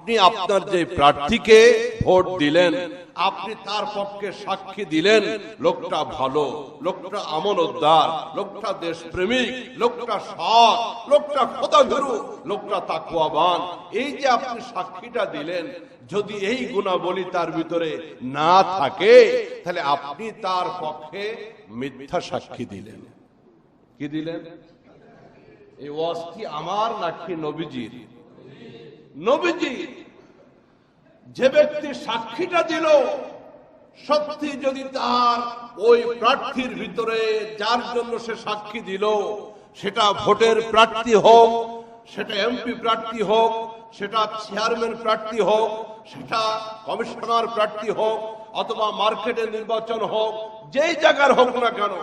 আপনি আপনার যে প্রার্থীকে ভোট দিলেন, আপনি তার পক্ষে সাক্ষী দিলেন লোকটা ভালো, লোকটা আমানতদার, লোকটা দেশপ্রেমিক, লোকটা সৎ, লোকটা খোদাভীরু, লোকটা তাকওয়াবান। এই যে আপনি সাক্ষীটা দিলেন, যদি এই গুণাবলী তার ভিতরে না থাকে, তাহলে আপনি তার পক্ষে মিথ্যা সাক্ষী দিলেন। কি দিলেন? এই ওয়াজটি আমার নাকি নবীজির? নবীজি যে ব্যক্তি সাক্ষীটা দিল, সত্যি যদি তার ওই প্রার্থীর ভিতরে যার জন্য সে সাক্ষী দিল, সেটা ভোটের প্রার্থী হোক, সেটা এমপি প্রার্থী হোক, সেটা চেয়ারম্যান প্রার্থী হোক, সেটা কমিশনার প্রার্থী হোক, অথবা মার্কেটের নির্বাচন হোক, যেই জায়গার হোক না কেন,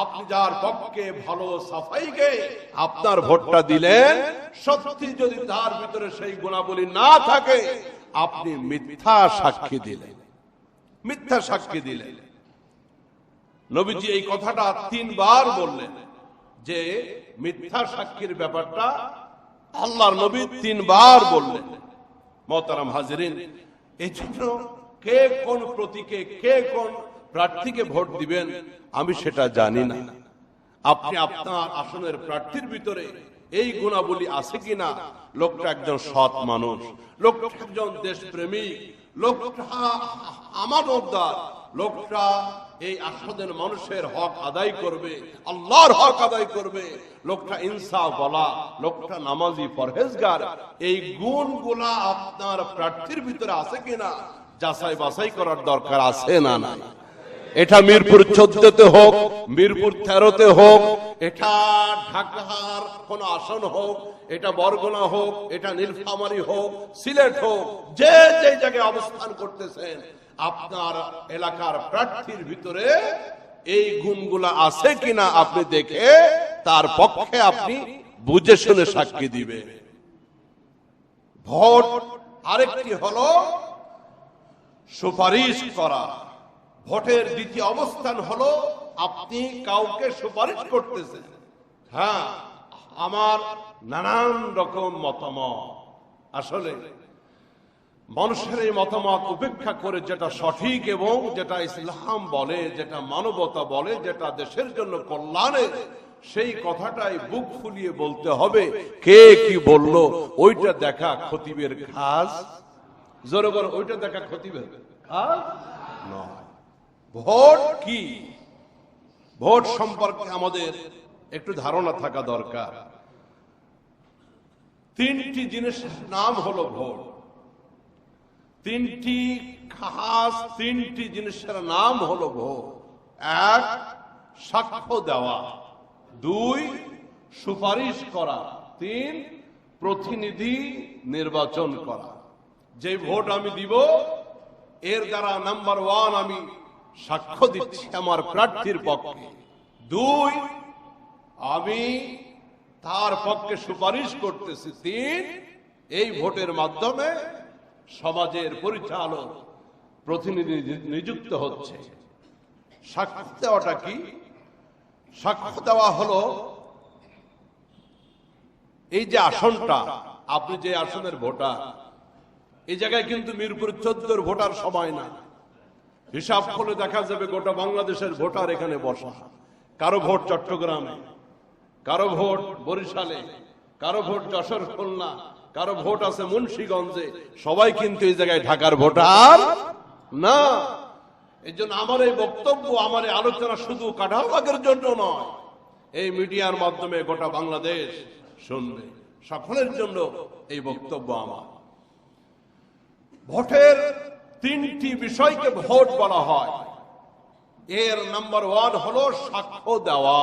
আপনি যার পক্ষে ভালো সাফাইকে আপনার ভোটটা দিলেন, সত্যি যদি তার ভিতরে সেই গুণাবলী না থাকে, আপনি মিথ্যা সাক্ষী দিলেন। মিথ্যা সাক্ষী দিলেন। নবীজি এই কথাটা 3 বার বললেন যে মিথ্যা সাক্ষীর ব্যাপারটা আল্লাহর নবী 3 বার বললেন। মোহতারাম হাজিরিন, এই জন্য কে কোন প্রতীকে, কে কোন প্রার্থীকে ভোট দিবেন আমি সেটা জানি না। আপনি আপনার আসনের প্রার্থীর ভিতরে এই গুণাবলী আছে কিনা, লোকটা একজন সৎ মানুষ, লোকটা একজন দেশপ্রেমিক, লোকটা আমানতদার, লোকটা এই আসনের মানুষের হক আদায় করবে, আল্লাহর হক আদায় করবে, লোকটা ইনসাফ বলা, লোকটা নামাজি পরহেজগার, এই গুণগুলা আপনার প্রার্থীর ভিতরে আছে কিনা যাচাই বাছাই করার দরকার আছে না? না, এটা মিরপুর 14তে হোক, মিরপুর 13তে হোক, এটা ঢাকার কোন আসন হোক, এটা বরগুনা হোক, এটা নীলফামারী হোক, সিলেট হোক, যে যে জায়গায় অবস্থান করতেছেন, আপনার এলাকার প্রার্থীর ভিতরে এই গুণগুলা আছে কিনা আপনি দেখে তার পক্ষে আপনি বুঝে শুনে সাক্ষী দিবে। ভোট আরেকটি হলো সুপারিশ করা। ভোটের দ্বিতীয় অবস্থান হলো আপনি কাউকে সুপারিশ করতেছেন। হ্যাঁ, আমার নানান রকম মতামত, আসলে মানুষের এই মতামত উপেক্ষা করে যেটা সঠিক এবং যেটা ইসলাম বলে, যেটা মানবতা বলে, যেটা দেশের জন্য কল্যাণের, সেই কথাটাই বুক ফুলিয়ে বলতে হবে। কে কি বললো ওইটা দেখা খতিবের খাস, জোরে বলো, ওইটা দেখা খতিবের খাস নয়। ভোট কি, ভোট সম্পর্কে আমাদের একটু ধারণা থাকা দরকার। 3টি জিনিসের নাম হলো ভোট। 3টি খাস 3টি জিনিসের নাম হলো ভোট। 1 সাক্ষ্য দেওয়া, 2 সুপারিশ করা, 3 প্রতিনিধি নির্বাচন করা। যে ভোট আমি দিব, এর দ্বারা নাম্বার 1 আমি সাক্ষ্য দিচ্ছি আমার প্রার্থীর পক্ষে, 2 আমি তার পক্ষে সুপারিশ করতেছি, 3 এই ভোটের মাধ্যমে সমাজের পরিচালক প্রতিনিধি নিযুক্ত হচ্ছে। সাক্ষ্য দেওয়াটা কি? সাক্ষ্য দেওয়া হলো এই যে আসনটা, আপনি যে আসনের ভোটার, এই জায়গায় কিন্তু মিরপুর 14 ভোটার সময় না। হিসাব করলে দেখা যাবে গোটা বাংলাদেশের ভোটার এখানে বসা। কারো ভোট চট্টগ্রামে, কারো ভোট বরিশালে, কারো ভোট যশোর, খুলনা, কারো ভোট আছে মুন্সিগঞ্জে। সবাই কিন্তু এই জায়গায় ঢাকার ভোটার না। এই জন্য আমার এই বক্তব্য, আমার এই আলোচনা শুধু কাঁঠালবাগের জন্য নয়, এই মিডিয়ার মাধ্যমে গোটা বাংলাদেশ শুনবে, সকলের জন্য এই বক্তব্য আমার। ভোটের 3টি বিষয়কে ভোট বলা হয়। এর নাম্বার 1 হলো সাক্ষ্য দেওয়া।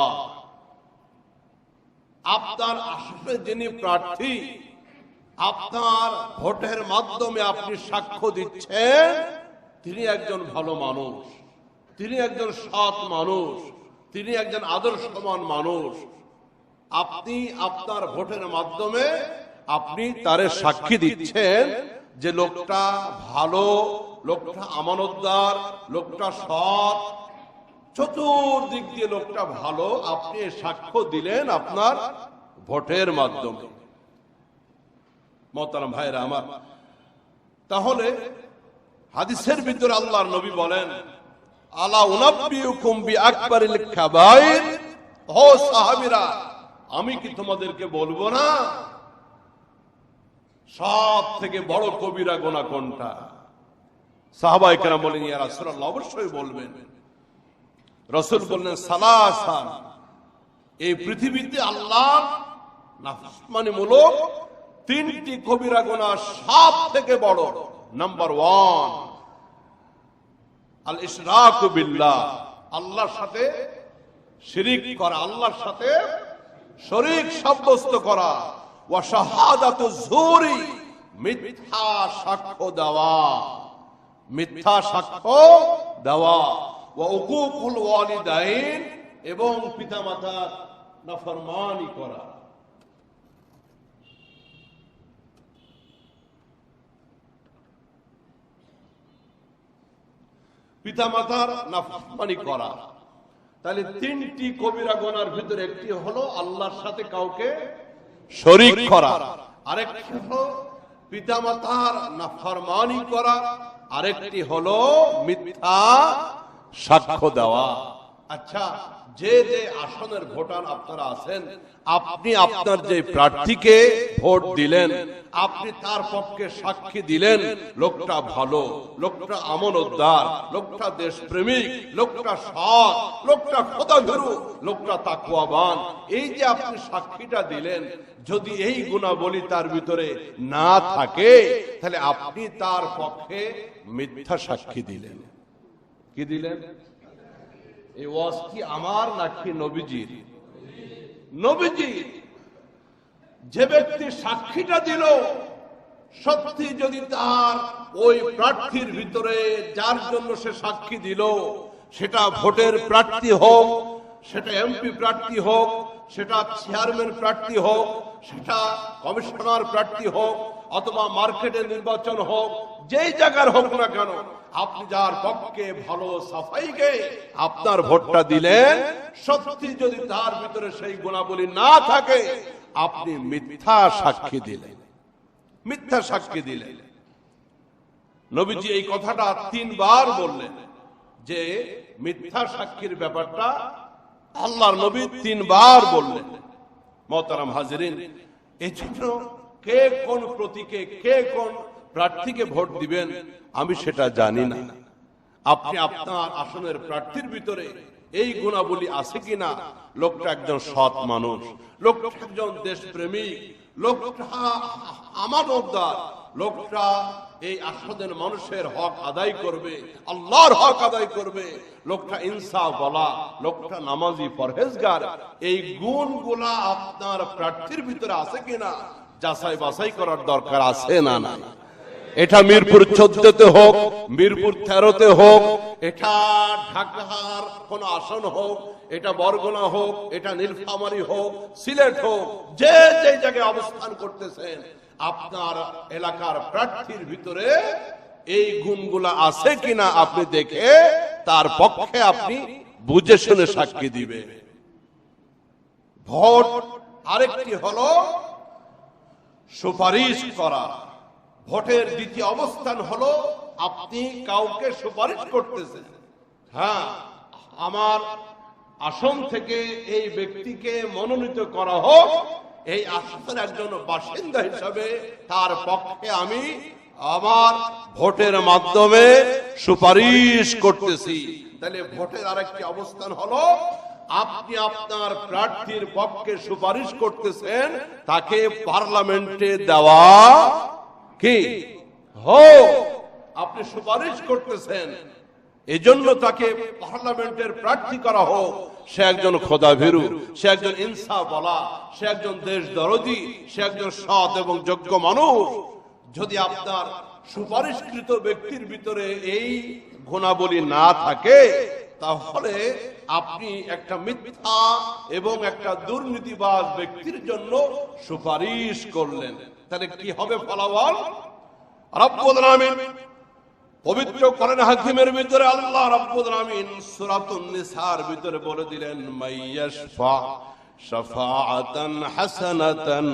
আপনার আসলে যিনি প্রার্থী, আপনার ভোটের মাধ্যমে আপনি সাক্ষ্য দিচ্ছেন তিনি একজন ভালো মানুষ, তিনি একজন সৎ মানুষ, তিনি একজন আদর্শবান মানুষ। আপনি আপনার ভোটের মাধ্যমে আপনি তারে সাক্ষী দিচ্ছেন যে লোকটা ভালো, লোকটা আমানতদার, লোকটা সৎ, চতুর্দিক দিয়ে লোকটা ভালো। আপনি সাক্ষ্য দিলেন আপনার ভোটের মাধ্যমে। মোহতারাম ভাইরা আমার, তাহলে হাদিসের ভিতরে আল্লাহর নবী বলেন, আলা উনাব্বিউকুম বিআকবারিল কাবাইর, ও সাহাবীরা, আমি কি তোমাদেরকে বলবো না সব থেকে বড় কবিরা গুনাহ কোনটা? সাহাবায়ে কেরাম বলেন, ইয়া রাসূলুল্লাহ, অবশ্যই বলবেন। রাসূল বললেন, সালাসান, এই পৃথিবীতে আল্লাহর নাফরমানিমূলক তিনটি কবিরা গুনাহ সব থেকে বড়। নাম্বার 1, আল ইশরাকু বিল্লাহ, আল্লাহর সাথে শিরিক করা, আল্লাহর সাথে শরীক সাব্যস্ত করা। ওয়া শাহাদাতু যুরি, মিথ্যা সাক্ষ্য দেওয়া, মিথ্যা সাক্ষ্য দেওয়া। ওয়া উকুকুল ওয়ালিদাইন, এবং পিতামাতার নাফরমানি করা। পিতামাতার নাফরমানি করা। তাহলে তিনটি কবিরা গুনার ভিতরে একটি হলো আল্লাহর সাথে কাউকে শরীক করা, আরেকটি হলো পিতামাতার নাফরমানি করা, আরেকটি হলো মিথ্যা সাক্ষ্য দেওয়া। আচ্ছা, যে যে আসনের ভোটার আপনারা আছেন, আপনি আপনার যে প্রার্থীকে ভোট দিলেন, আপনি তার পক্ষে সাক্ষী দিলেন লোকটা ভালো, লোকটা আমানতদার, লোকটা দেশপ্রেমিক, লোকটা সৎ, লোকটা খোদাভীরু, লোকটা তাকওয়াবান। এই যে আপনি সাক্ষীটা দিলেন, যদি এই গুণাবলী তার ভিতরে না থাকে, তাহলে আপনি তার পক্ষে মিথ্যা সাক্ষী দিলেন। কি দিলেন? এই ওয়াজ কি আমার নাকি নবীজির? নবীজি। যে ব্যক্তি সাক্ষীটা দিল, সত্যি যদি তার ওই প্রার্থীর ভিতরে যার জন্য সে সাক্ষী দিল, সেটা ভোটের প্রার্থী হোক, সেটা এমপি প্রার্থী হোক, সেটা চেয়ারম্যান প্রার্থী হোক, সেটা কমিশনার প্রার্থী হোক, অথবা মার্কেটের নির্বাচন হোক, যেই জায়গার হোক না কেন, আপনি যার পক্ষে ভালো সাফাইকে আপনার ভোটটা দিলেন, সত্যি যদি তার ভিতরে সেই গুণাবলী না থাকে, আপনি মিথ্যা সাক্ষী দিলেন, মিথ্যা সাক্ষী দিলেন। নবীজি এই কথাটা 3 বার বললেন, যে মিথ্যা সাক্ষীর ব্যাপারটা আল্লাহর নবী 3 বার বললেন। মোহতারাম হাজিরিন, এই জন্য কে কোন প্রতীকে, কে কোন প্রার্থীকে ভোট দিবেন আমি সেটা জানি না। আপনি আপনার আসনের প্রার্থীর ভিতরে এই গুণাবলী আছে কিনা, লোকটা একজন সৎ মানুষ, লোকটা একজন দেশপ্রেমিক, লোকটা আমানতদার, লোকটা এই আসনের মানুষের হক আদায় করবে, আল্লাহর হক আদায় করবে, লোকটা ইনসাফ বলা, লোকটা নামাজি পরহেজগার, এই গুণগুলা আপনার প্রার্থীর ভিতরে আছে কিনা যাচাই বাছাই করার দরকার আছে না? না, এটা মিরপুর 14তে হোক, মিরপুর 13তে হোক, এটা ঢাকার কোন আসন হোক, এটা বরগুনা হোক, এটা নীলফামারী হোক, সিলেট হোক, যে যে জায়গায় অবস্থান করতেছেন, আপনার এলাকার প্রার্থীর ভিতরে এই গুণগুলা আছে কিনা আপনি দেখে তার পক্ষে আপনি বুঝে শুনে সাক্ষী দিবে। ভোট আরেকটি হলো সুপারিশ করা। ভোটের দ্বিতীয় অবস্থান হলো আপনি কাউকে সুপারিশ করতেছেন, হ্যাঁ, আমার আসন থেকে এই ব্যক্তিকে মনোনীত করা হোক, এই আসনের একজন বাসিন্দা হিসাবে তার পক্ষে আমি আমার ভোটের মাধ্যমে সুপারিশ করতেছি। তাহলে ভোটের আরেকটি অবস্থান হলো আপনি আপনার প্রার্থীর পক্ষে সুপারিশ করতেছেন, তাকে পার্লামেন্টে দেওয়া কি হোক, আপনি সুপারিশ করতেছেন, এজন্য তাকে পার্লামেন্টের প্রার্থী করা হোক। সে একজন খোদাভীরু, সে একজন ইনসাফওয়ালা, সে একজন দেশ দরদি, সে একজন সৎ এবং যোগ্য মানুষ। যদি আপনার সুপারিশকৃত ব্যক্তির ভিতরে এই গুণাবলী না থাকে, তাহলে আপনি একটা মিথ্যা এবং একটা দুর্নীতিবাজ ব্যক্তির জন্য সুপারিশ করলেন। তাহলে কি হবে ফলাফল? রব্বুল আলামিন পবিত্র কোরআন হাকিমের ভিতরে আল্লাহ রব্বুল আলামিন সূরাতুন নিসার ভিতরে বলে দিলেন, মাইয়াশফা শাফাআতান হাসানাতান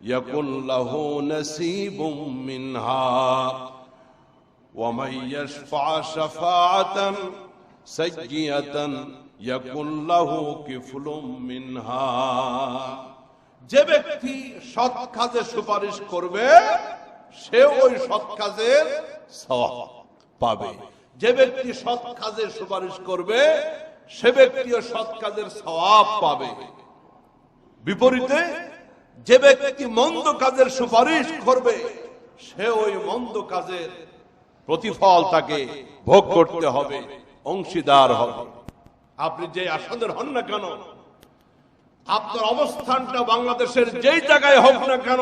ইয়াকুন লাহু নাসীবুম মিনহা ওয়া মান ইয়াশফা শাফাআতান সাইয়্যিআতান ইয়াকুন লাহু কিফলুম মিনহা। যে ব্যক্তি সৎ কাজে সুপারিশ করবে সে ওই সৎ কাজের সওয়াব পাবে। যে ব্যক্তি সৎ কাজে সুপারিশ করবে সে ব্যক্তিও সৎ কাজের সওয়াব পাবে। বিপরীতে যে ব্যক্তি মন্দ কাজের সুপারিশ করবে সে ওই মন্দ কাজের প্রতিফল তাকে ভোগ করতে হবে, অংশীদার হবে। আপনি যে আসনের হন না কেন, আপনার অবস্থানটা বাংলাদেশের যেই জায়গায় হোক না কেন,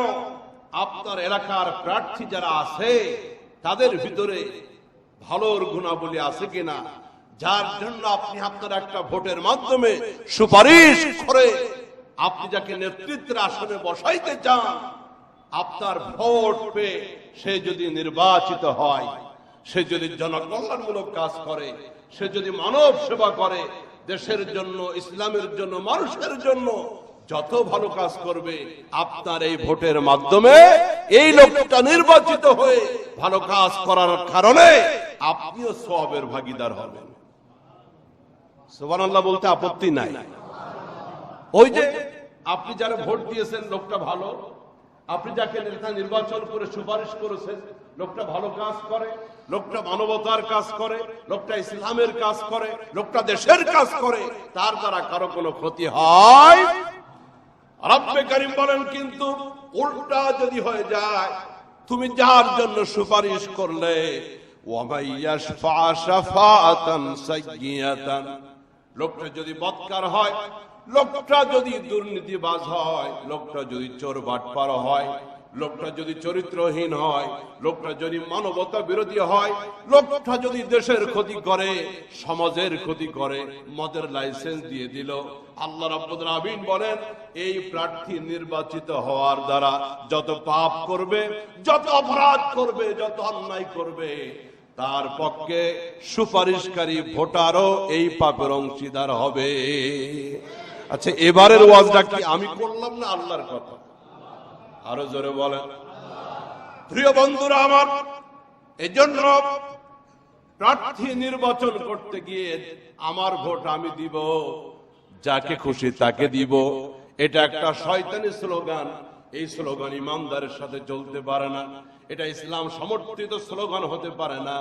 আপনার এলাকার প্রার্থী যারা আছে তাদের ভিতরে ভালোর গুণাবলী আছে কিনা, যার জন্য আপনি আপনার একটা ভোটের মাধ্যমে সুপারিশ করে আপনি যাকে নেতৃত্বের আসনে বসাইতে চান, আপনার ভোট পেয়ে সে যদি নির্বাচিত হয়, সে যদি জনকল্যাণমূলক কাজ করে, সে যদি মানব সেবা করে, দেশের জন্য, ইসলামের জন্য, মানুষের জন্য যত ভালো কাজ করবে, আপনার এই ভোটের মাধ্যমে এই লোকটা নির্বাচিত হয়ে ভালো কাজ করার কারণে আপনিও সওয়াবের ভাগীদার হবেন। সুবহানাল্লাহ বলতে আপত্তি নাই। ওই যে আপনি যারা ভোট দিয়েছেন লোকটা ভালো, আপনি যাকে নেতা নির্বাচন করে সুপারিশ করেছেন লোকটা ভালো কাজ করে, লোকটা মানবতার কাজ করে, লোকটা ইসলামের কাজ করে, লোকটা দেশের কাজ করে, তার দ্বারা কারো কোনো ক্ষতি হয়? রব্বে কারীম বলেন কিন্তু উল্টা যদি হয়ে যায়, তুমি যার জন্য সুপারিশ করলে ওয়া মাইয়াশফা শাফাআতান সাইয়্যিআতান, লোকটা যদি বদকার হয়, লোকটা যদি দুর্নীতিবাজ হয়, লোকটা যদি চোর বাটপার হয়, লোকটা যদি চরিত্রহীন হয়, লোকটা যদি মানবতা বিরোধী হয়, লোকটা যদি দেশের ক্ষতি করে, সমাজের ক্ষতি করে, মদের লাইসেন্স দিয়ে দিল, আল্লাহ রাব্বুল আলামিন বলেন এই প্রার্থী নির্বাচিত হওয়ার দ্বারা যত পাপ করবে, যত অপরাধ করবে, যত অন্যায় করবে, তার পক্ষে সুপারিশকারী ভোটারও এই পাপের অংশীদার হবে। আচ্ছা, এবারের ওয়াজটা কি আমি করলাম না আল্লাহর কথা? আরো জোরে বলেন। প্রিয় বন্ধুরা আমার, এজন্য প্রার্থী নির্বাচন করতে গিয়ে আমার ভোট আমি দিব, যাকে খুশি তাকে দিব, এটা একটা শয়তানি স্লোগান। এই স্লোগান ইমানদারের সাথে চলতে পারে না, এটা ইসলাম সমর্থিত স্লোগান হতে পারে না।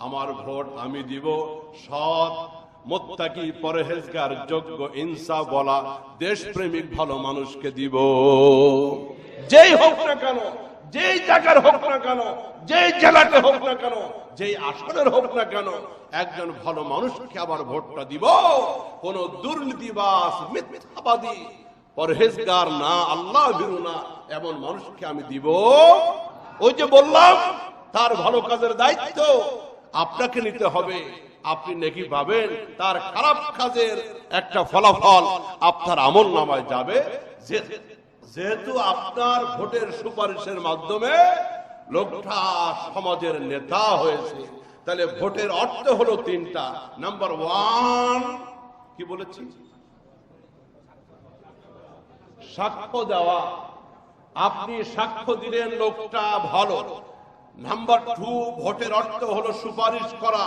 আমার ভোট আমি দিব সৎ, মুত্তাকি, পরহেজগার, যোগ্য, ইনসাফ বলা, দেশপ্রেমিক ভালো মানুষকে দিব। যেই হোক না কেন, যেই জায়গার হোক না কেন, যেই জেলাতে হোক না কেন, যেই আসনের হোক না কেন, একজন ভালো মানুষকে আবার ভোটটা দিব। কোন দুর্নীতিবাজ, মিথ্যাবাদী, পরহেজগার না, আল্লাহ ভীরু না, এমন মানুষকে আমি দিব। ওই যে বললাম তার ভালো কাজের দায়িত্ব আপনাকে নিতে হবে। আপনি নেকি পাবেন, তার খারাপ কাজের একটা ফলাফল আপনার আমল নামায় যাবে। যেহেতু আপনার ভোটের সুপারিশের মাধ্যমে লোকটা সমাজের নেতা হয়েছে, তাহলে ভোটের অর্থ হলো তিনটা। নাম্বার ওয়ান কি বলেছি? সাক্ষ্য দেওয়া। আপনি সাক্ষ্য দিলেন লোকটা ভালো। নাম্বার টু, ভোটের অর্থ হলো সুপারিশ করা।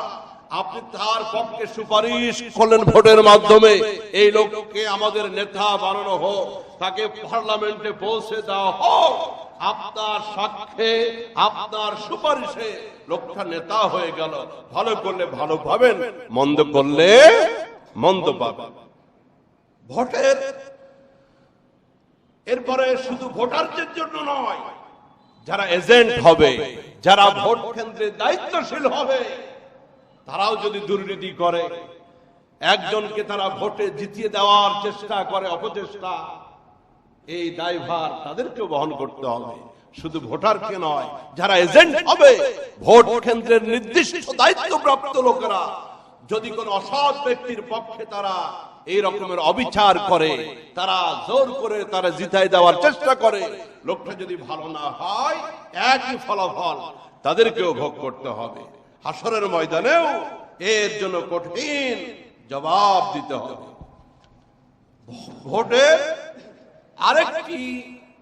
আপনি তার পক্ষে সুপারিশ করলেন ভোটের মাধ্যমে, এই লোককে আমাদের নেতা বানানো হোক, তাকে পার্লামেন্টে পৌঁছে দেওয়া হোক। আপনার সাক্ষ্যে, আপনার সুপারিশে লোকটা নেতা হয়ে গেল। ভালো করলে ভালো পাবেন, মন্দ করলে মন্দ পাবেন। ভোটের এরপরে শুধু ভোটারদের জন্য নয়, যারা এজেন্ট হবে, যারা ভোট কেন্দ্রে দায়িত্বশীল হবে, তারাও যদি দুর্নীতি করে, একজনকে তারা ভোটে জিতিয়ে দেওয়ার চেষ্টা করে, অপচেষ্টা, এই দায়ভার তাদেরকেও বহন করতে হবে। শুধু ভোটারকে নয়, যারা এজেন্ট হবে, ভোট কেন্দ্রের নির্দিষ্ট দায়িত্বপ্রাপ্ত লোকেরা যদি কোন অসৎ ব্যক্তির পক্ষে তারা এই রকমের অবিচার করে, তারা জোর করে তারা জিতাই দেওয়ার চেষ্টা করে, লোকটা যদি ভালো না হয়, একই ফলাফল তাদেরকেও ভোগ করতে হবে। হাসরের ময়দানেও এর জন্য কঠিন জবাব দিতে হবে। ভোটের আরেকটি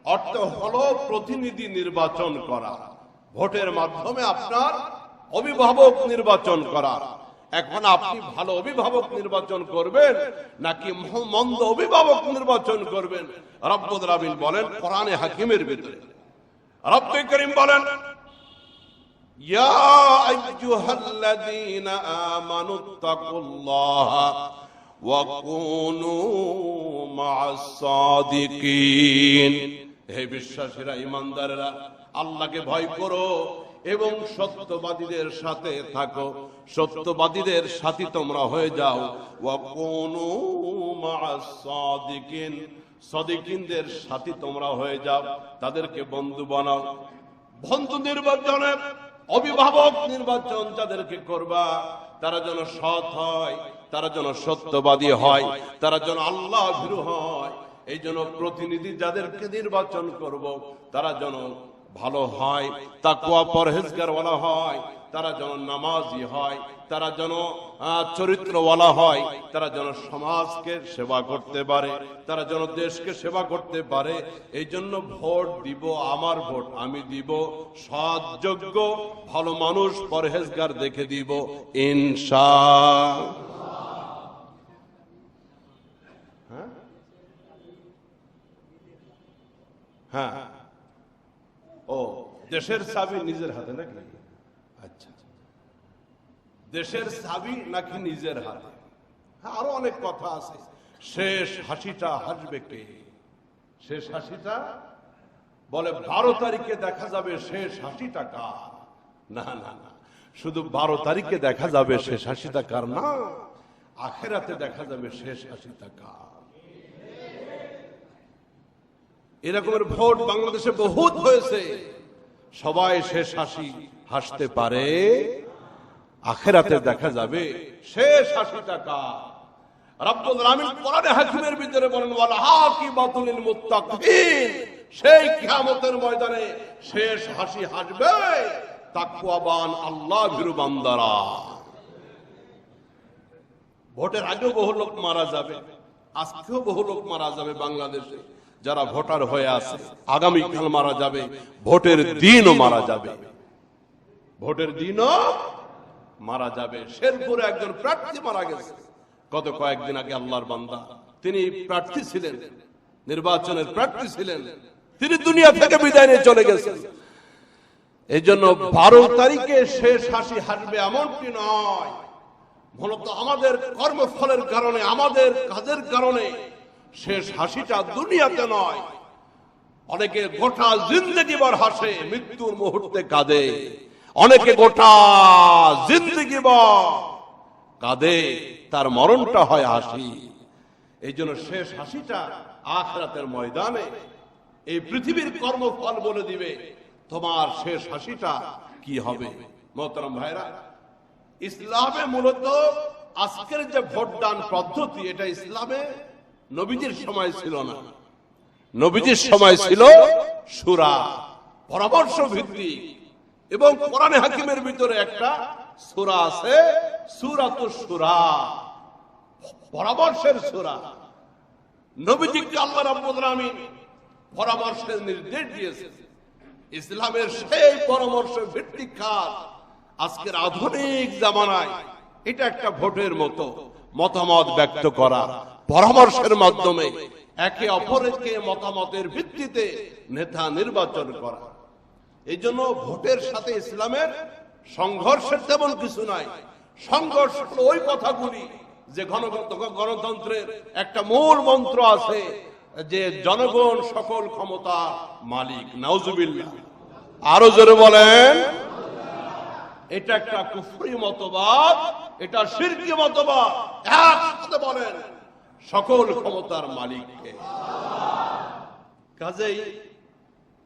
অর্থ হলো প্রতিনিধি নির্বাচন করা, ভোটের মাধ্যমে আপনার অভিভাবক নির্বাচন করা। এখন আপনি ভালো অভিভাবক নির্বাচন করবেন নাকি মন্দ অভিভাবক নির্বাচন করবেন? রব্বুল আলামিন বলেন কোরআনে হাকিমের ভিতরে, রব্বুল করিম বলেন ইয়া আইয়ুহাল্লাযীনা আমানুত্তাকুল্লাহা ওয়া কুনু মা'আস সাদিকিন। হে বিশ্বাসীরা, ঈমানদারেরা, আল্লাহকে ভয় করো এবং সত্যবাদীদের সাথে থাকো, সত্যবাদীদের সাথী তোমরা হয়ে যাও। ওয়া কুনু মা'আস সাদিকিন, সাদিকিনদের সাথী তোমরা হয়ে যাও, তাদেরকে বন্ধু বানাও। বন্ধু নির্বাচনের অভিভাবক নির্বাচন যাদেরকে করবা তারা যেন সৎ হয়, তারা যেন সত্যবাদী হয়, তারা যেন আল্লাহ ভীরু হয়। এই জন্য প্রতিনিধি যাদেরকে নির্বাচন করব তারা যেন ভালো হয়, তাকওয়া পরহেজগারওয়ালা হয়, তারা যেন নামাজি হয়, তারা যেন চরিত্রওয়ালা হয়, তারা যেন সমাজকে সেবা করতে পারে, তারা যেন দেশকে সেবা করতে পারে। এই জন্য ভোট দিব, আমার ভোট আমি দিব সৎ যোগ্য ভালো মানুষ পরহেজগার দেখে দিব ইনশাআল্লাহ। হ্যাঁ, ও দেশের চাবি নিজের হাতে নাকি? আচ্ছা, দেশের চাবি নাকি নিজের হাতে? হ্যাঁ, আরো অনেক কথা আছে। শেষ হাসিটা হাসবে কে? শেষ হাসিটা বলে 12 তারিখে দেখা যাবে শেষ হাসিটা কার। না না না, শুধু 12 তারিখে দেখা যাবে শেষ হাসিটা কার না, আখিরাতে দেখা যাবে শেষ হাসিটা কার। এরকমের ভোট বাংলাদেশে বহুত হয়েছে। সবাই শেষ হাসি হাসতে পারে, আখিরাতে দেখা যাবে শেষ হাসিটা কার। রব্বুল আলামিন কোরআনে হাকিমের ভিতরে বলেন ওয়াল আকিবাতুল লিল মুত্তাকিন, সেই কিয়ামতের ময়দানে শেষ হাসি হাসবে তাকওয়াবান আল্লাহ ভীরু বান্দারা। ভোটের আগেও বহু লোক মারা যাবে, আজকেও বহু লোক মারা যাবে বাংলাদেশে যারা ভোটার হয়ে আছে। আগামীকাল মারা যাবে, ভোটের দিনও মারা যাবে, ভোটের দিনও মারা যাবে। শেরপুরে একজন প্রার্থী মারা গেছে গত কয়েকদিন আগে। আল্লাহর বান্দা, তিনি প্রার্থী ছিলেন, নির্বাচনের প্রার্থী ছিলেন, তিনি দুনিয়া থেকে বিদায় নিয়ে চলে গেছেন। এই জন্য 12 তারিখে শেষ হাসি হাসবে এমনটি নয়। মূলত আমাদের কর্মফলের কারণে, আমাদের কাজের কারণে শেষ হাসিটা দুনিয়াতে নয়। অনেকে গোটা জিন্দগি ভর হাসে, মৃত্যুর মুহূর্তে কাঁদে। অনেকে গোটা জিন্দগি ভর কাঁদে, তার মরণটা হয় হাসি। এই জন্য শেষ হাসিটা আখিরাতের ময়দানে এই পৃথিবীর কর্মফল বলে দিবে তোমার শেষ হাসিটা কি হবে। মোহতারাম ভাইরা, ইসলামে মূলত আজকের যে ভোটদান পদ্ধতি, এটা ইসলামে নবীজির সময় ছিল না। নবীজির সময় ছিল সূরা, পরামর্শ ভিত্তিক। এবং কোরআনে হাকিমের ভিতরে একটা সূরা আছে, সূরাতুশ শূরা, পরামর্শের সূরা। নবীজিকে আল্লাহ রাব্বুল আলামিন পরামর্শের নির্দেশ দিয়েছেন। ইসলামের সেই পরামর্শ ভিত্তিক কাজ আজকের আধুনিক জামানায় এটা একটা ভোটের মতো মতামত ব্যক্ত করা, পরামর্শের মাধ্যমে একে অপরকে মতামতের ভিত্তিতে নেতা নির্বাচন করা। এই জন্য ভোটের সাথে ইসলামের সংঘর্ষের তেমন কিছু নাই। সংঘর্ষ ওই কথাগুলি যে গণতন্ত্রের একটা মূল মন্ত্র আছে যে জনগণ সকল ক্ষমতা মালিক। নাউজুবিল্লাহ, আরো জোরে বলেন। এটা একটা কুফরি মতবাদ, এটা শিরকি মতবাদ। একসাথে বলেন সকল ক্ষমতার মালিককে। কাজেই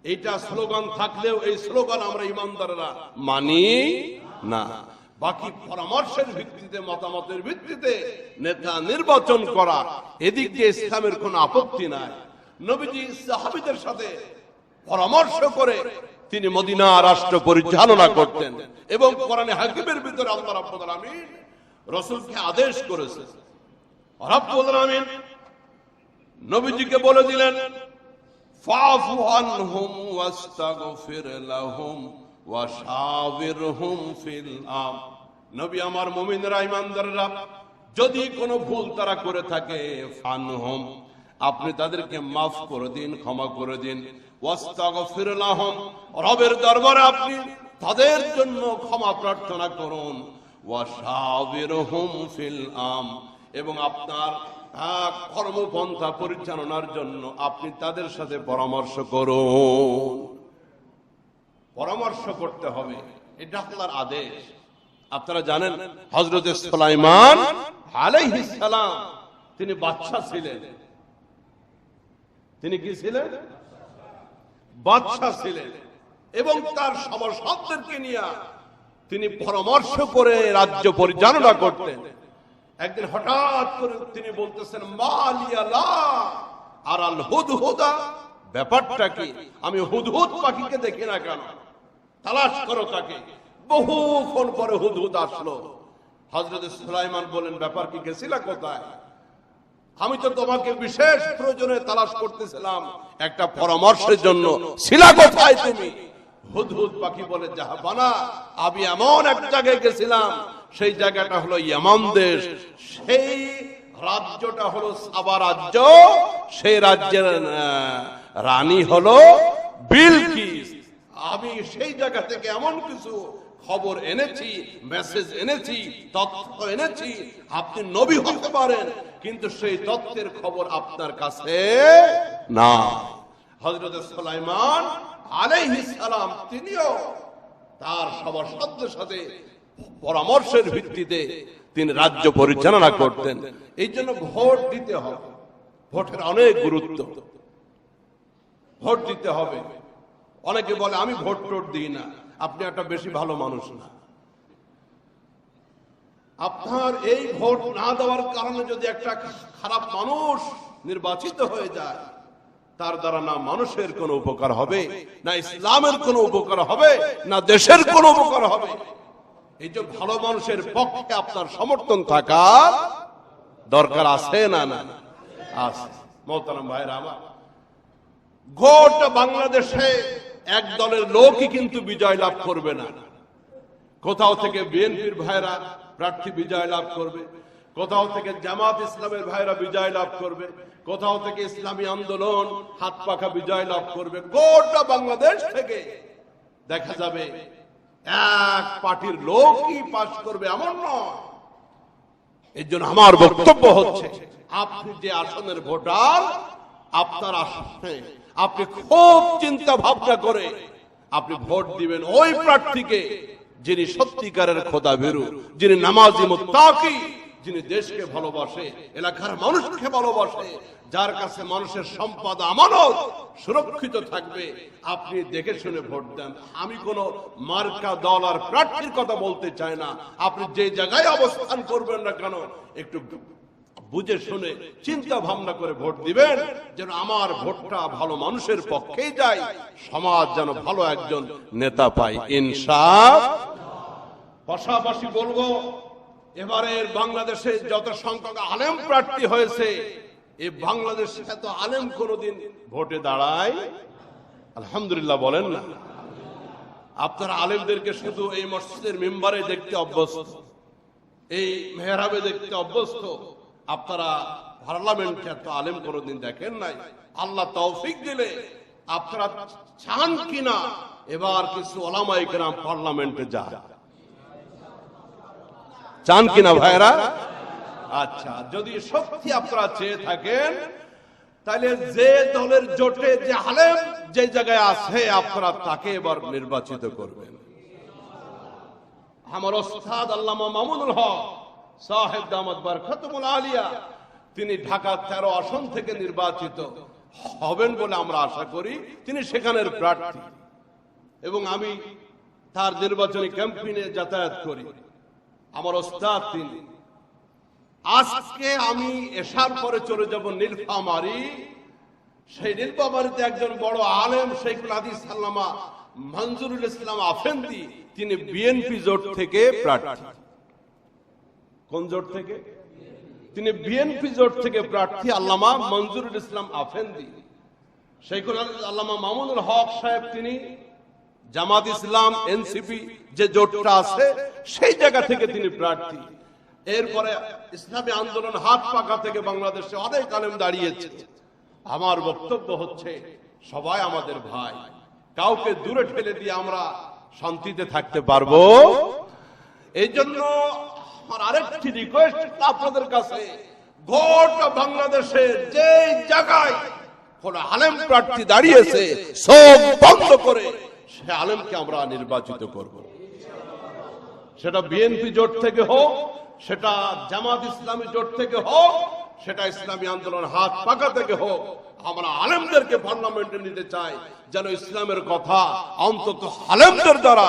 এইটা স্লোগান থাকলেও এই স্লোগান আমরা ইমানদাররা মানি না। বাকি পরামর্শের ভিত্তিতে, মতামতের ভিত্তিতে নেতা নির্বাচন করা, এদিক দিয়ে ইসলামের কোন আপত্তি নাই। নবীজি সাহাবীদের সাথে পরামর্শ করে তিনি মদিনা রাষ্ট্র পরিচালনা করতেন। এবং কোরআনে হাকিমের ভিতরে আল্লাহ রাব্বুল আলামিন রাসূলকে আদেশ করেছেন। রাব্বুল আলামিন নবীজিকে বলে দিলেন ফাফু আনহুম ওয়াস্তাগফির লাহুম ওয়াশাবিরহুম ফিল আমর। নবী আমার মুমিনরা, ঈমানদাররা, যদি কোনো ভুল তারা করে থাকে, ফানহুম, আপনি তাদেরকে মাফ করে দিন, ক্ষমা করে দিন। ওয়াস্তাগফির লাহুম, রবের দরবারে আপনি তাদের জন্য ক্ষমা প্রার্থনা করুন। ওয়াশাবিরহুম ফিল আমর, এবং আপনার কর্মপন্থা পরিচালনার জন্য আপনি তাদের সাথে পরামর্শ করুন। পরামর্শ করতে হবে, এটা আল্লাহর আদেশ। আপনারা জানেন হযরত সুলাইমান আলাইহিস সালাম তিনি বাদশা ছিলেন। তিনি কি ছিলেন? বাদশা ছিলেন। এবং তার সভাসদদেরকে নিয়ে তিনি পরামর্শ করে রাজ্য পরিচালনা করতেন। একদিন হঠাৎ করে তিনি বলতেছেন, মালিয়া লা আরাল হুদহুদা, ব্যাপারটা কি? আমি হুদহুদ পাখিকে দেখি না কেন? তালাশ করো তাকে। বহুক্ষণ পরে হুদহুদ আসলো। হযরত সুলাইমান বলেন, ব্যাপার কি, গেছিলা কোথায়? আমি তো তোমাকে বিশেষ প্রয়োজনে তালাশ করতেছিলাম, একটা পরামর্শের জন্য। ছিলা কোথায় তুমি? হুদহুদ পাখি বলে, জাহাপানা, আমি এমন এক জায়গায় গেছিলাম, সেই জায়গাটা হলো ইয়ামান দেশ। সেই রাজ্যটা হলো সাবা রাজ্য। সেই রাজ্যের রানী হলো বিলকিস। আমি সেই জায়গা থেকে এমন কিছু খবর এনেছি, মেসেজ এনেছি, তথ্য এনেছি। আপনি নবী হতে পারেন, কিন্তু সেই তথ্যের খবর আপনার কাছে না। হযরত সুলাইমান আলাইহিস সালাম তিনিও তার সভাসদদের সাথে পরামর্শের ভিত্তিতে তিনি রাজ্য পরিচালনা করতেন। এই জন্য ভোট দিতে হবে। ভোটের অনেক গুরুত্ব। ভোট দিতে হবে। অনেকে বলে আমি ভোট টোট দিই না। আপনি একটা বেশি ভালো মানুষ না। আপনার এই ভোট না দেওয়ার কারণে যদি একটা খারাপ মানুষ নির্বাচিত হয়ে যায়, তার দ্বারা না মানুষের কোনো উপকার হবে, না ইসলামের কোনো উপকার হবে, না দেশের কোনো উপকার হবে। এই যে ভালো মানুষের পক্ষে আপনার সমর্থন থাকা দরকার আছে না? না আছে। মোহতারাম ভাইরা আমার, গোটা বাংলাদেশে এক দলের লোকই কিন্তু বিজয় লাভ করবে না। কোথাও থেকে বিএনপির ভাইরা প্রার্থী বিজয় লাভ করবে, কোথাও থেকে জামাত ইসলামের ভাইরা বিজয় লাভ করবে, কোথাও থেকে ইসলামী আন্দোলন হাত পাখা বিজয় লাভ করবে। গোটা বাংলাদেশ থেকে দেখা যাবে এক পার্টির লোকই পাস করবে এমন নয়। এর জন্য আমার বক্তব্য হচ্ছে, আপনি যে আসনের ভোটার, আপনার আসনে আপনি খুব চিন্তা ভাবনা করে আপনি ভোট দিবেন ওই প্রার্থীকে যিনি সত্যিকারের খোদাভীরু, যিনি নামাজি মুত্তাকি, যিনি দেশকে ভালোবাসে, এলাকার মানুষকে ভালোবাসে, যার কাছে মানুষের সম্পদ আমানত সুরক্ষিত থাকবে। আপনি দেখে শুনে ভোট দেন। আমি কোন মার্কা দল আর প্রার্থীর কথা বলতে চাই না। আপনি যে জায়গায় অবস্থান করবেন না কেন, একটু বুঝে শুনে চিন্তা ভাবনা করে ভোট দিবেন, যেন আমার ভোটটা ভালো মানুষের পক্ষেই যায়, সমাজ যেন ভালো একজন নেতা পায় ইনশাআল্লাহ। পাশাপাশি বলবো, এবারের বাংলাদেশে যত সংখ্যক আলেম প্রার্থী হয়েছে, এই বাংলাদেশে এত আলেম কোনদিন ভোটে দাঁড়ায়? আলহামদুলিল্লাহ বলেন না? আপনারা আলেমদেরকে শুধু এই মসজিদের মেম্বারে দেখতে অভ্যস্ত, এই মেহরাবে দেখতে অভ্যস্ত। আপনারা পার্লামেন্টে এত আলেম কোনদিন দেখেন নাই। আল্লাহ তৌফিক দিলে আপনারা চান কিনা এবার কিছু ওলামায়ে কেরাম পার্লামেন্টে যায়? চান কিনা ভাইরা? আচ্ছা, যদি সত্যি আপনারা চেয়ে থাকেন, তাহলে যে দলের জোটে যে আলেম যে জায়গায় আছে, আপনারা তাকে এবার নির্বাচিত করবেন। আমার ওস্তাদ আল্লামা মামুনুল হক সাহেব দামাত বারকাতুল আলিয়া, তিনি ঢাকা 13 আসন থেকে নির্বাচিত হবেন বলে আমরা আশা করি। তিনি সেখানের প্রার্থী এবং আমি তার নির্বাচনী ক্যাম্পেইনে যাতায়াত করি। আমার ওস্তাদ তিনি। আজকে আমি এশার পরে চলে যাব নীলফামারী। সেই নীলফামারীতে একজন বড় আলেম শেখুল হাদিস আল্লামা মনজুরুল ইসলাম আফেন্দি, তিনি বিএনপি জোট থেকে প্রার্থী। কোন জোট থেকে? তিনি বিএনপি জোট থেকে প্রার্থী, আল্লামা মনজুরুল ইসলাম আফেন্দি। শেখুল আল্লামা মামুনুল হক সাহেব তিনি জামাত ইসলাম এনসিপি যে জোটটা আছে সেই জায়গা থেকে তিনি প্রার্থী। এরপরে ইসলামী আন্দোলন হাত পাকা থেকে বাংলাদেশে অনেক আলেম দাঁড়িয়েছে। আমার বক্তব্য হচ্ছে সবাই আমাদের ভাই, কাউকে দূরে ঠেলে দিয়ে আমরা শান্তিতে থাকতে পারবো? এই জন্য আমার আরেকটি রিকোয়েস্ট আপনাদের কাছে, গোটা বাংলাদেশে যে জায়গায় কোন আলেম প্রার্থী দাঁড়িয়েছে সব বন্ধ করে সে আলেমকে আমরা নির্বাচিত করব। সেটা বিএনপি জোট থেকে হোক, সেটা জামাত ইসলামী জোট থেকে হোক, সেটা ইসলামী আন্দোলন হাত পাকা থেকে হোক, আমরা আলেমদেরকে পার্লামেন্টে নিতে চাই, যেন ইসলামের কথা অন্তত আলেমদের দ্বারা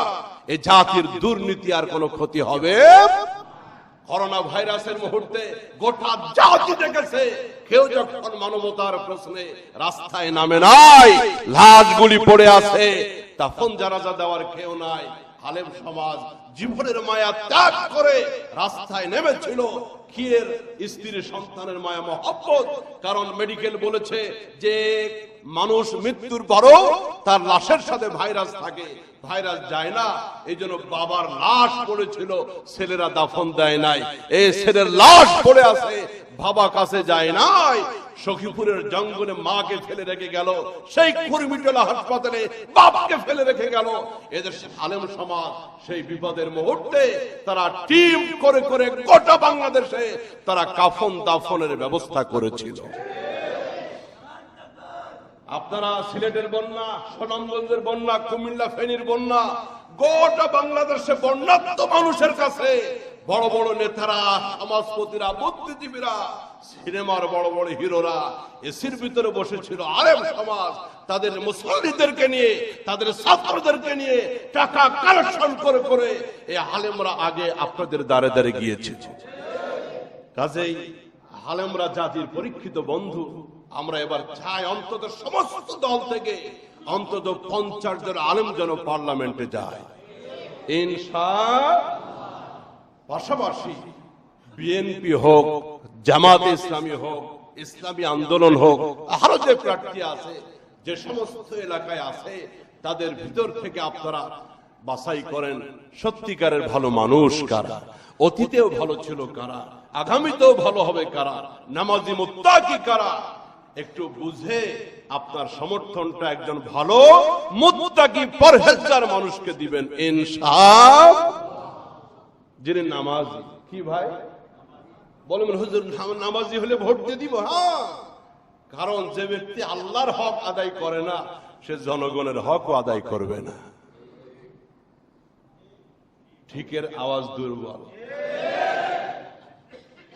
এই জাতির দুর্নীতি আর কোনো ক্ষতি হবে। করোনা ভাইরাসের মুহূর্তে গোটা জাতি দেখেছে, কেউ যখন মানবতার প্রশ্নে রাস্তায় নামে নাই, লাশগুলি পড়ে আছে, তখন জানাজা দেওয়ার কেউ নাই, আলেম সমাজ জীবনের মায়া ত্যাগ করে রাস্তায় নেমেছিল। কিয়ের স্ত্রীর সন্তানের মায়া মহব্বত, কারণ মেডিকেল বলেছে যে মানুষ মৃত্যুর পরও তার লাশের সাথে ভাইরাস থাকে, ভাইরাস যায় না। এই জন্য বাবার লাশ পড়েছিল, ছেলেরা দাফন দেয় নাই, এই ছেলের লাশ পড়ে আছে, বাবা কাছে যায় নাই। সখীপুরের জঙ্গলে মাকে ফেলে রেখে গেল, সেই কুর্মিটোলা হাসপাতালে বাবাকে ফেলে রেখে গেল। এদের আলেম সমাজ সেই বিপদের মুহূর্তে তারা টিম করে করে গোটা বাংলাদেশে তারা কাফন দাফনের ব্যবস্থা করেছিল। আপনারা সিলেটের বন্যা, সুনামগঞ্জের বন্যা, কুমিল্লা ফেনীর বন্যা, গোটা বাংলাদেশে বন্যাত্ম মানুষের কাছে বড় বড় নেতারা, সমাজপতিরা, বুদ্ধিজীবীরা, সিনেমার বড় বড় হিরোরা এসির ভিতরে বসেছিল। আলেম সমাজ তাদের মুসল্লিদেরকে নিয়ে, তাদের ছাত্রদেরকে নিয়ে টাকা কালেকশন করে করে এই আলেমরা আগে আপনাদের দ্বারে দ্বারে গিয়েছে। কাজেই আলেমরা জাতির পরীক্ষিত বন্ধু। আমরা এবার চাই অন্তত সমস্ত দল থেকে অন্তত 50 জন আলেম যেন পার্লামেন্টে যায় ইনশাআল্লাহ। পাশাপাশি বিএনপি হোক, জামাত ইসলামী হোক, ইসলামী আন্দোলন হোক, আরো যে প্রার্থী আছে, যে সমস্ত এলাকায় আছে, তাদের ভিতর থেকে আপনারা বাছাই করেন সত্যিকারের ভালো মানুষ কারা, অতীতেও ভালো ছিল কারা, আগামীতেও ভালো হবে কারা, নামাজি মুত্তাকি কারা, একটু বুঝে আপনার সমর্থনটা একজন ভালো মুত্তাকি পরহেজগার মানুষকে দিবেন ইনশাআল্লাহ। যিনি নামাজি, কি ভাই বলেন হুজুর নামাজি হলে ভোট দিয়ে দিব? হ্যাঁ, কারণ যে ব্যক্তি আল্লাহর হক আদায় করে না, সে জনগণের হকও আদায় করবে না। ঠিকের আওয়াজ দুর্বল।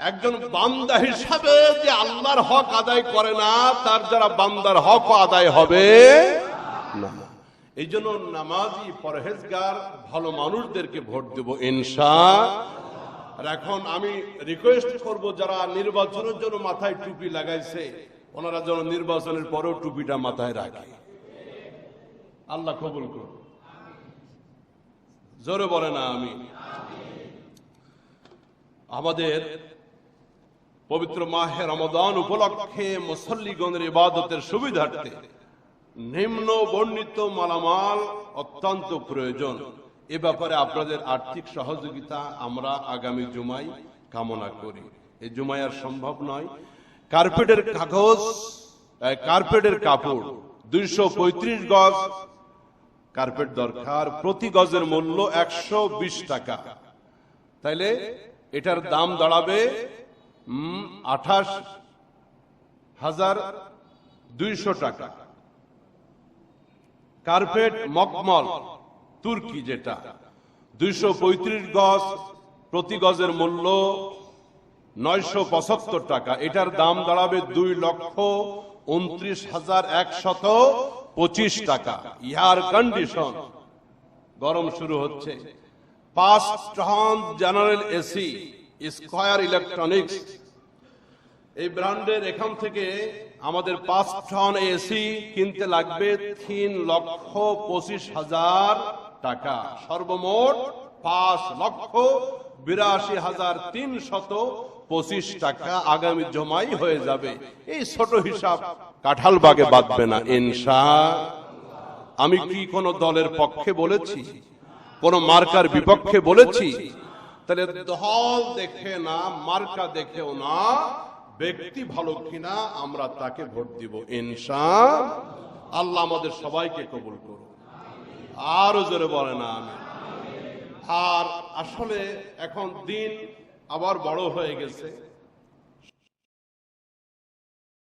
একজন বান্দা হিসাবে যে আল্লাহর হক আদায় করে না, তার দ্বারা বান্দার হক আদায় হবে না। এই জন্য নামাজি পরহেজগার ভালো মানুষদেরকে ভোট দেব ইনশাআল্লাহ। আর এখন আমি রিকোয়েস্ট করব, যারা নির্বাচনের জন্য মাথায় টুপি লাগাইছে, ওনারা যেন নির্বাচনের পরেও টুপিটা মাথায় রাখে। আল্লাহ কবুল করুন। জোরে বলে না আমি। আমাদের পবিত্র মাহে রমাদান উপলক্ষে মুসল্লিগণের ইবাদতের সুবিধার্থে নিম্ন বর্ণিত মালামাল অত্যন্ত প্রয়োজন। এ ব্যাপারে আপনাদের আর্থিক সহযোগিতা আমরা আগামী জুমায় কামনা করি। এই জুমায় আর সম্ভব নয়। কার্পেটের কাগজ, কার্পেটের কাপড় 235 গজ কার্পেট দরকার। প্রতি গজের মূল্য 120 টাকা। তাইলে এটার দাম দাঁড়াবে 28,200 টাকা। কার্পেট মকমল তুর্কি, যেটা 235 গজ, প্রতি গজের মূল্য 975 টাকা। এটার দাম দাঁড়াবে 2,29,125 টাকা। এয়ার কন্ডিশন, গরম শুরু হচ্ছে। 5 ton general AC square electronics, এই ব্র্যান্ডের এখান থেকে আমাদের 5 টন এসি কিনতে লাগবে 3,25,000 টাকা। সর্বমোট 82,325 টাকা আগামী জমাই হয়ে যাবে। এই ছোট হিসাব কাঁঠাল বাগে বাঁধবে না ইনশাআল্লাহ। আমি কি কোন দলের পক্ষে বলেছি, কোন মার্কার বিপক্ষে বলেছি? তাহলে দল দেখে না, মার্কা দেখেও না, ব্যক্তি ভালো কিনা আমরা তাকে ভোট দিব ইনশাআল্লাহ। আল্লাহ আমাদের সবাইকে কবুল করুন। আরো জোরে বলে না আমি। আর আসলে এখন দিন আবার বড় হয়ে গেছে।